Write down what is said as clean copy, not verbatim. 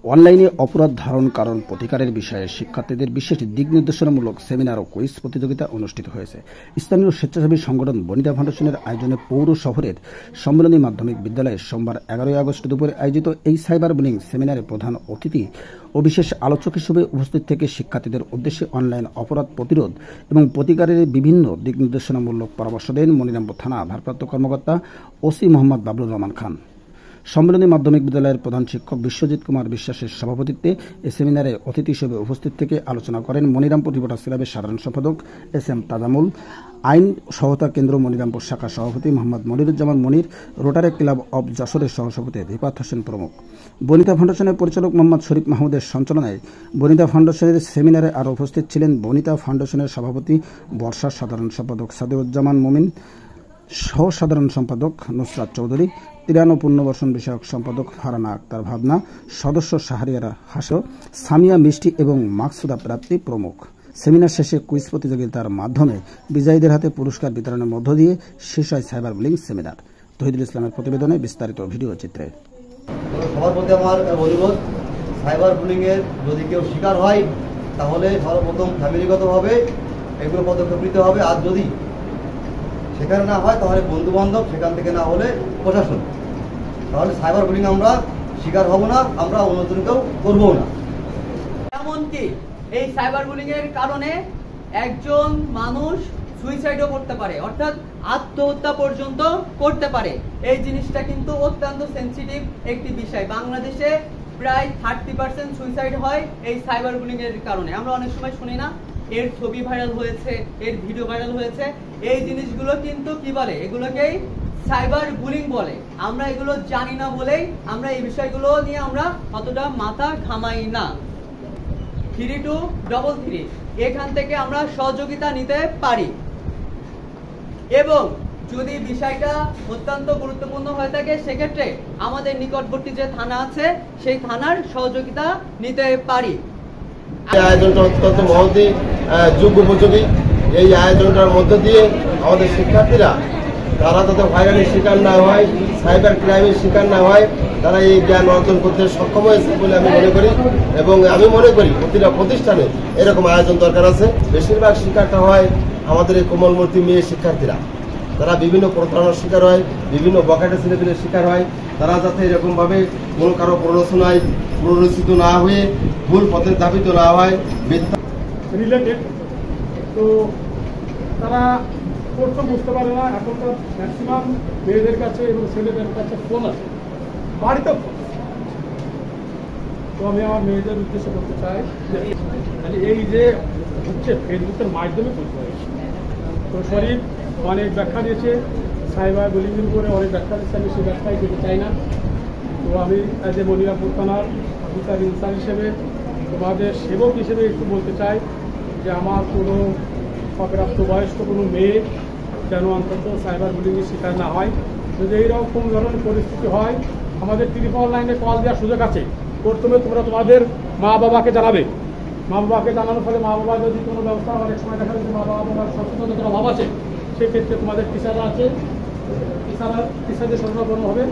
অনলাইনে অপরাধ ধারণ কারণ প্রতিকারের বিষয়ে শিক্ষার্থীদের বিশেষ দিক নির্দেশনামূলক সেমিনার ও কুইজ প্রতিযোগিতা অনুষ্ঠিত হয়েছে। স্থানীয় স্বেচ্ছাসেবী সংগঠন বনিতা ফাউন্ডেশনের আয়োজনে পৌর শহরের সম্মেলনী মাধ্যমিক বিদ্যালয়ে সোমবার 11 আগস্ট দুপুরে আয়োজিত এই সাইবার বুলিং সেমিনারে প্রধান অতিথি ও বিশেষ আলোচক হিসেবে উপস্থিত থেকে শিক্ষার্থীদের উদ্দেশ্যে অনলাইন অপরাধ প্রতিরোধ এবং প্রতিকারের বিভিন্ন দিক নির্দেশনামূলক পরামর্শ দেন মনিরামপুর থানা ভারপ্রাপ্ত কর্মকর্তা ওসি মোহাম্মদ বাবলুর রহমান খান। সম্মেলনী মাধ্যমিক বিদ্যালয়ের প্রধান শিক্ষক বিশ্বজিৎ কুমার বিশ্বাসের সভাপতিত্বে এই সেমিনারে অতিথি হিসেবে উপস্থিত থেকে আলোচনা করেন মনিরামপুর রিপোর্টার্স ক্লাবের সাধারণ সম্পাদক SM তাজামুল, আইন সহায়তা কেন্দ্র মনিরামপুর শাখা সভাপতি Mohammad Moniruzzaman Monir, rotary club of যশোরের সহসভাপতি রিফাত হোসেন প্রমুখ। বনিতা ফাউন্ডেশনের পরিচালক মোহাম্মদ শরীফ মাহমুদের সঞ্চালনায় বনিতা ফাউন্ডেশনের সেমিনারে আরও উপস্থিত ছিলেন বনিতা ফাউন্ডেশনের সভাপতি বর্ষার সাধারণ সম্পাদক সাদেউজ্জামান মুমিন, সহ সাধারণ সম্পাদক নুসরাত চৌধুরী, 93 পুনর্বাসন বিষয়ক সম্পাদক ফারানা আক্তার ভাবনা, সদস্য শাহরিয়ারা হাসো, সামিয়া মিষ্টি এবং মাকসুদা প্রাপ্তি প্রমুখ। সেমিনার শেষে কুইজ প্রতিযোগিতার মাধ্যমে বিজয়ীদের হাতে পুরস্কার বিতরণের মধ্য দিয়ে শেষ হয় সাইবার বুলিং সেমিনার। তহিদুল ইসলামের প্রতিবেদনে বিস্তারিত ভিডিও চিত্রে। সবার প্রতি আমার অনুরোধ, সাইবার বুলিং এর যদি কেউ শিকার হয় তাহলে সর্বপ্রথম ফ্যামিলিগতভাবে এগুলো পদক্ষেপ নিতে হবে, আর যদি সেখানে না হয় তাহলে বন্ধু বান্ধব, সেখান থেকে না হলে প্রশাসন। তাহলে সাইবার বুলিং আমরা শিকার হব না, আমরা অন্যজনকেও করবো না। এমনকি এই সাইবার বুলিং এর কারণে একজন মানুষ সুইসাইডও করতে পারে, অর্থাৎ আত্মহত্যা পর্যন্ত করতে পারে। এই জিনিসটা কিন্তু অত্যন্ত সেন্সিটিভ একটি বিষয়। বাংলাদেশে প্রায় 30% সুইসাইড হয় এই সাইবার বুলিং এর কারণে। আমরা অনেক সময় শুনি না, এর ছবি ভাইরাল হয়েছে, এর ভিডিও ভাইরাল হয়েছে। এই জিনিসগুলো কিন্তু কি বলে, এগুলোকেই সাইবার বুলিং বলে। আমরা এগুলো জানি না বলেই আমরা এই বিষয়গুলো নিয়ে আমরা অতটা মাথা ঘামাই না। 3233 এখান থেকে আমরা সহযোগিতা নিতে পারি, এবং যদি বিষয়টা অত্যন্ত গুরুত্বপূর্ণ হয়ে থাকে সেক্ষেত্রে আমাদের নিকটবর্তী যে থানা আছে সেই থানার সহযোগিতা নিতে পারি। আয়োজনটা অত্যন্ত মহতি যুগ উপযোগী। এই আয়োজনটার মধ্য দিয়ে আমাদের শিক্ষার্থীরা তারা তাদের হয়রানির শিকার না হয়, সাইবার ক্রাইমের শিকার না হয়, তারা এই জ্ঞান অর্জন করতে সক্ষম হয়েছে বলে আমি মনে করি। এবং আমি মনে করি প্রতিটা প্রতিষ্ঠানে এরকম আয়োজন দরকার আছে। বেশিরভাগ শিকারটা হয় আমাদের এই কোমলমূর্তি মেয়ে শিক্ষার্থীরা। তারা বিভিন্ন প্রতারণার শিকার হয়, বিভিন্ন বখাটে ছেলেপেলের শিকার হয়। তারা যাতে এরকমভাবে কোনো কারো প্ররোচনায় প্ররোচিত না হয়ে ভুল পথে ধাবিত না হয় রিলেটেড, তো তারা প্রথম বুঝতে পারে না। এখনকার ম্যাক্সিমাম মেয়েদের কাছে এবং ছেলেদের কাছে ফোন আছে, বাড়িতে ফোন। তো আমি আমার মেয়েদের উদ্দেশ্যে বলতে চাই যে এই যে হচ্ছে ফেসবুকের মাধ্যমে করতে হয়। তো শরীফ অনেক ব্যাখ্যা দিয়েছে, সাইবার বুলিং করে অনেক ব্যাখ্যা দিচ্ছে, আমি সেই ব্যাখ্যায় যেতে চাই না। তো আমি অ্যাজ এ মনিরামপুর থানার অফিসার ইনচার্জ হিসেবে, তোমাদের সেবক হিসেবে একটু বলতে চাই যে আমার কোনো অপ্রাপ্তবয়স্ক কোনো মেয়ে যেন অন্তত সাইবার বুলিংয়ের শিকার না হয়। যদি এইরকম ধরনের পরিস্থিতি হয়, আমাদের টেলিফোন লাইনে কল দেওয়ার সুযোগ আছে। প্রথমে তোমরা তোমাদের মা বাবাকে জানাবে। মা বাবাকে জানানোর ফলে মা বাবা যদি কোনো ব্যবস্থা, অনেক সময় দেখা যাচ্ছে মা বাবার সচেতনতার অভাব আছে, সেক্ষেত্রে তোমাদের টিচাররা আছে, টিচারদের সরবরাহ হবে।